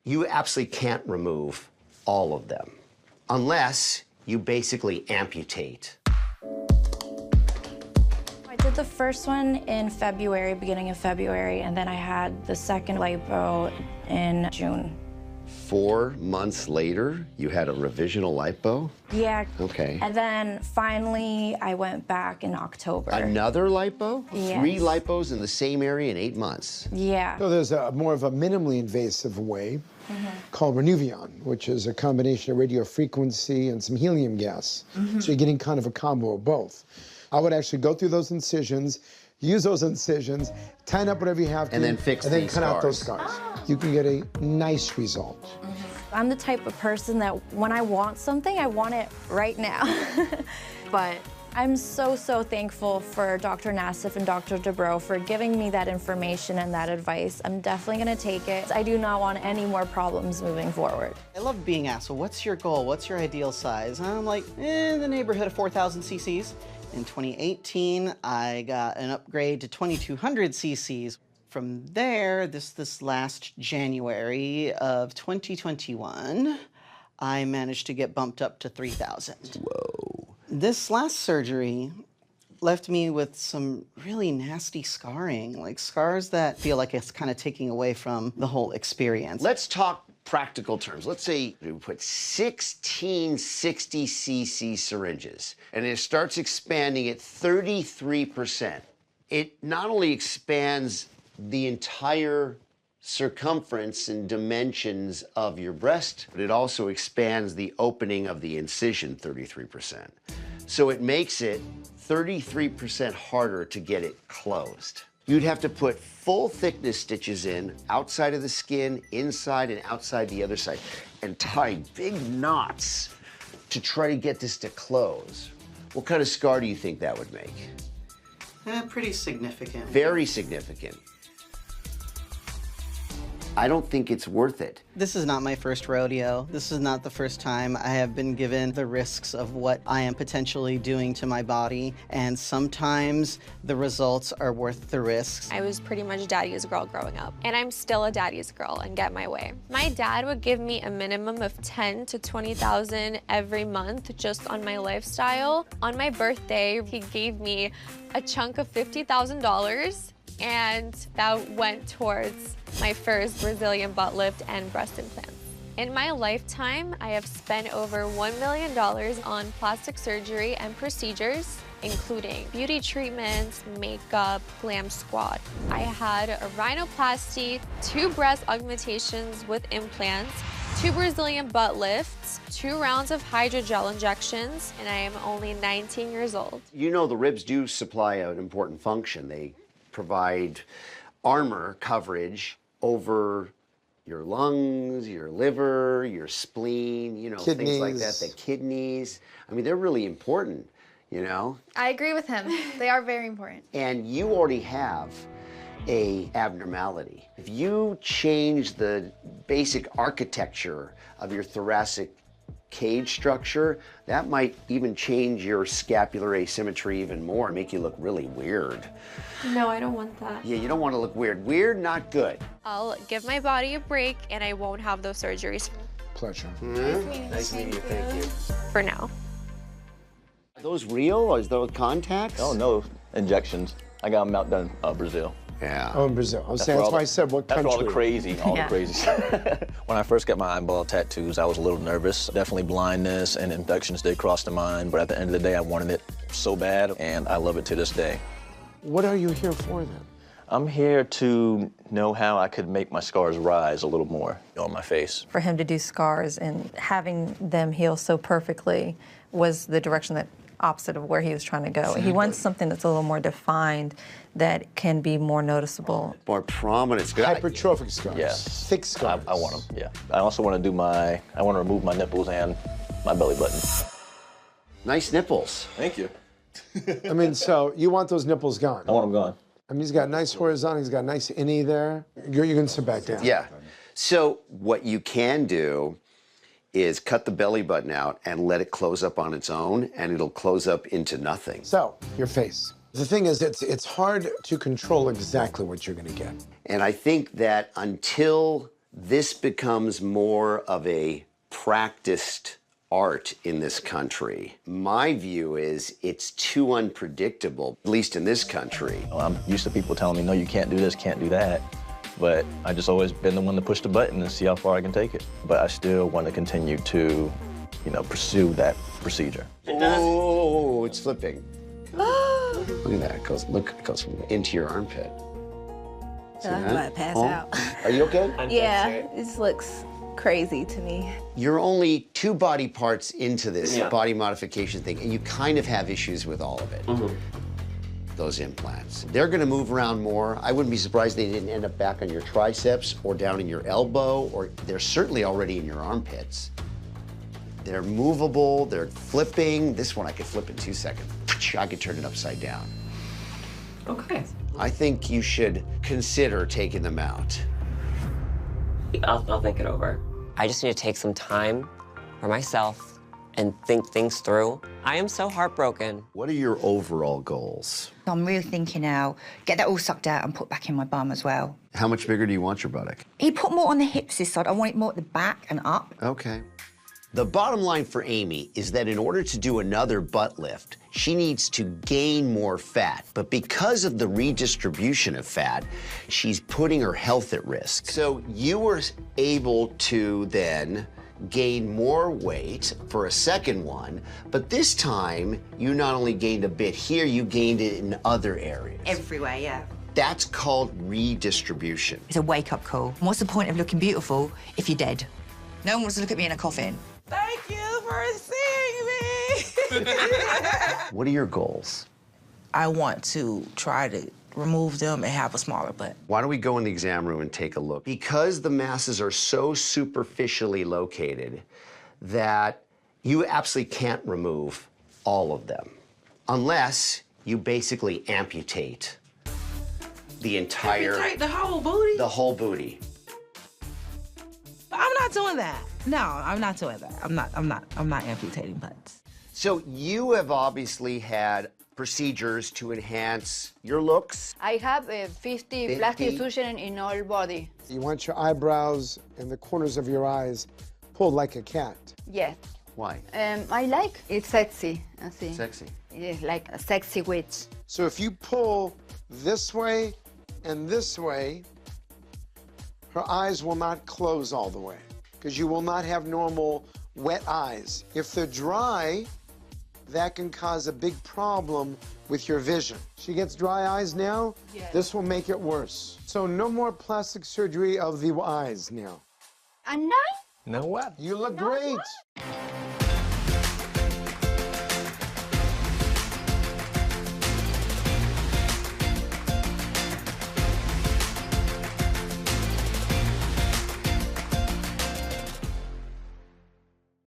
You absolutely can't remove all of them unless you basically amputate. I did the first one in February, beginning of February, and then I had the second lipo in June. 4 months later, you had a revisional lipo? Yeah. Okay. And then finally, I went back in October. Another lipo? Yes. 3 lipos in the same area in 8 months? Yeah. So there's a more of a minimally invasive way called Renuvion, which is a combination of radio frequency and some helium gas. So you're getting kind of a combo of both. I would actually go through those incisions, use those incisions, tighten up whatever you have to, and then fix and then these cut out those scars. scars. You can get a nice result. I'm the type of person that when I want something, I want it right now. But I'm so thankful for Dr. Nassif and Dr. Dubrow for giving me that information and that advice. I'm definitely gonna take it. I do not want any more problems moving forward. I love being asked, well, what's your goal? What's your ideal size? And I'm like, in the neighborhood of 4,000 cc's. In 2018, I got an upgrade to 2,200 cc's. From there, this last January of 2021, I managed to get bumped up to 3,000. Whoa. This last surgery left me with some really nasty scarring, like scars that feel like it's kind of taking away from the whole experience. Let's talk practical terms. Let's say we put 16 60cc syringes, and it starts expanding at 33%. It not only expands the entire circumference and dimensions of your breast, but it also expands the opening of the incision 33%. So it makes it 33% harder to get it closed. You'd have to put full thickness stitches in, outside of the skin, inside and outside the other side, and tie big knots to try to get this to close. What kind of scar do you think that would make? Pretty significant. Very significant. I don't think it's worth it. This is not my first rodeo. This is not the first time I have been given the risks of what I am potentially doing to my body, and sometimes the results are worth the risks. I was pretty much daddy's girl growing up, and I'm still a daddy's girl and get my way. My dad would give me a minimum of 10 to 20,000 every month just on my lifestyle. On my birthday, he gave me a chunk of $50,000, and that went towards my first Brazilian butt lift and breast implants. In my lifetime, I have spent over $1 million on plastic surgery and procedures, including beauty treatments, makeup, glam squad. I had a rhinoplasty, 2 breast augmentations with implants, 2 Brazilian butt lifts, 2 rounds of hydrogel injections, and I am only 19 years old. You know the ribs do supply an important function. They provide armor coverage over your lungs, your liver, your spleen, you know, Kidneys. things like that, the kidneys. I mean, they're really important, you know? I agree with him. They are very important. And you already have a abnormality. If you change the basic architecture of your thoracic cage structure, that might even change your scapular asymmetry even more, make you look really weird. No, I don't want that. Yeah, you don't want to look weird. Weird, not good. I'll give my body a break, and I won't have those surgeries Pleasure. Nice meeting you, thank you. for now. Are those real, or is those contacts? Oh, no injections. I got them out done Brazil. Yeah. Oh, in Brazil. That's why I said what country. That's all the crazy, When I first got my eyeball tattoos, I was a little nervous. Definitely blindness and infections did cross the mind, but at the end of the day, I wanted it so bad, and I love it to this day. What are you here for then? I'm here to know how I could make my scars rise a little more on my face. For him to do scars and having them heal so perfectly was the direction that opposite of where he was trying to go. Exactly. He wants something that's a little more defined, that can be more noticeable. More prominent. Hypertrophic scars. Yes. Thick scars. I want them, yeah. I also want to do I want to remove my nipples and my belly button. Nice nipples. Thank you. I mean, so you want those nipples gone? I want them gone. I mean, he's got nice horizontal, he's got nice innie there. You're gonna sit back down. Yeah. So what you can do is cut the belly button out and let it close up on its own, and it'll close up into nothing. So, your face. The thing is, it's hard to control exactly what you're gonna get. And I think that until this becomes more of a practiced art in this country. My view is it's too unpredictable, at least in this country. I'm used to people telling me, no, you can't do this, can't do that. But I just always been the one to push the button and see how far I can take it. But I still want to continue to, pursue that procedure. Oh, it's flipping. Look at that. It goes from into your armpit. See I'm that? about to pass out. Are you okay? Yeah, it just looks crazy to me. You're only 2 body parts into this body modification thing, and you kind of have issues with all of it. Those implants. They're gonna move around more. I wouldn't be surprised they didn't end up back on your triceps or down in your elbow, or they're certainly already in your armpits. They're movable, they're flipping. This one I could flip in 2 seconds. I could turn it upside down. Okay. I think you should consider taking them out. I'll think it over. I just need to take some time for myself and think things through. I am so heartbroken. What are your overall goals? I'm really thinking now, get that all sucked out and put back in my bum as well. How much bigger do you want your buttock? He put more on the hips this side. I want it more at the back and up. Okay. The bottom line for Amy is that in order to do another butt lift, she needs to gain more fat. But because of the redistribution of fat, she's putting her health at risk. So you were able to then gain more weight for a second one, but this time you not only gained a bit here, you gained it in other areas. Everywhere, yeah. That's called redistribution. It's a wake-up call. What's the point of looking beautiful if you're dead? No one wants to look at me in a coffin. Thank you for seeing me. What are your goals? I want to try to remove them and have a smaller butt. Why don't we go in the exam room and take a look? Because the masses are so superficially located that you absolutely can't remove all of them unless you basically amputate the entire... Amputate the whole booty? The whole booty. I'm not doing that. No, I'm not doing that. I'm not amputating butts. So you have obviously had procedures to enhance your looks. I have a 50 plastic surgery in all body. You want your eyebrows and the corners of your eyes pulled like a cat. Yes. Why? I like it's sexy. I see. Sexy. It's like a sexy witch. So if you pull this way and this way, her eyes will not close all the way because you will not have normal wet eyes. If they're dry, that can cause a big problem with your vision. She gets dry eyes now, yes. This will make it worse. So no more plastic surgery of the eyes now. And now? Now what? You look great.